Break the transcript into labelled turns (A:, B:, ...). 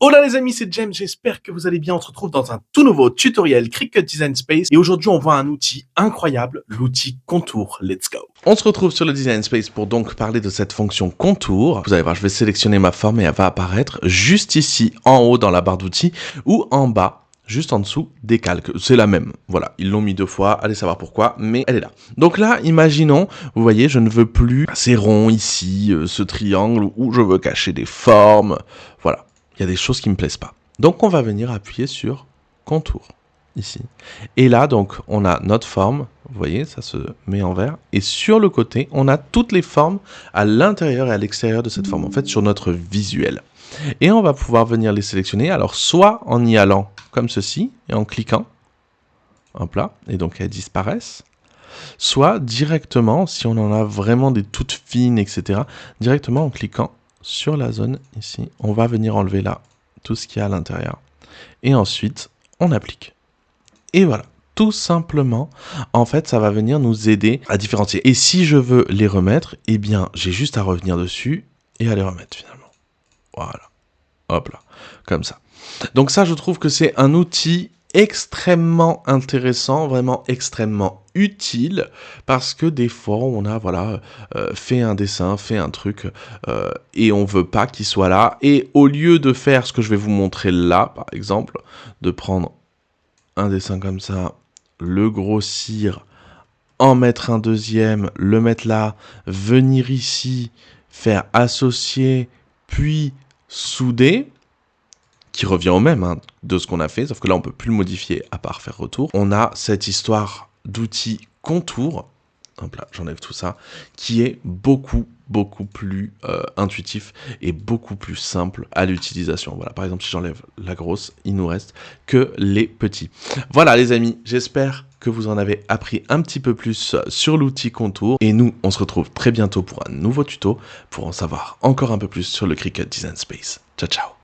A: Hola les amis, c'est James, j'espère que vous allez bien. On se retrouve dans un tout nouveau tutoriel Cricut Design Space et aujourd'hui on voit un outil incroyable, l'outil Contour. Let's go. On se retrouve sur le Design Space pour donc parler de cette fonction Contour. Vous allez voir, je vais sélectionner ma forme et elle va apparaître juste ici en haut dans la barre d'outils ou en bas juste en dessous des calques. C'est la même. Voilà, ils l'ont mis deux fois, allez savoir pourquoi, mais elle est là. Donc là, imaginons, vous voyez, je ne veux plus ces ronds ici, ce triangle où je veux cacher des formes. Voilà, il y a des choses qui me plaisent pas. Donc on va venir appuyer sur contour ici. Et là, donc, on a notre forme, vous voyez, ça se met en vert. Et sur le côté, on a toutes les formes à l'intérieur et à l'extérieur de cette forme, en fait, sur notre visuel. Et on va pouvoir venir les sélectionner, alors soit en y allant comme ceci, et en cliquant, hop là, et donc elles disparaissent, soit directement, si on en a vraiment des toutes fines, etc., directement en cliquant sur la zone ici, on va venir enlever là tout ce qu'il y a à l'intérieur. Et ensuite, on applique. Et voilà, tout simplement, en fait, ça va venir nous aider à différencier. Et si je veux les remettre, eh bien, j'ai juste à revenir dessus et à les remettre finalement. Voilà. Hop là, comme ça. Donc ça, je trouve que c'est un outil extrêmement intéressant, vraiment extrêmement utile, parce que des fois, on a fait un dessin, fait un truc, et on veut pas qu'il soit là. Et au lieu de faire ce que je vais vous montrer là, par exemple, de prendre un dessin comme ça, le grossir, en mettre un deuxième, le mettre là, venir ici, faire associer, puis souder, qui revient au même de ce qu'on a fait, sauf que là on peut plus le modifier à part faire retour. On a cette histoire d'outil contour, hop là, j'enlève tout ça, qui est beaucoup plus intuitif et beaucoup plus simple à l'utilisation. Voilà, par exemple, si j'enlève la grosse, il nous reste que les petits. Voilà les amis, j'espère que vous en avez appris un petit peu plus sur l'outil contour. Et nous, on se retrouve très bientôt pour un nouveau tuto pour en savoir encore un peu plus sur le Cricut Design Space. Ciao, ciao.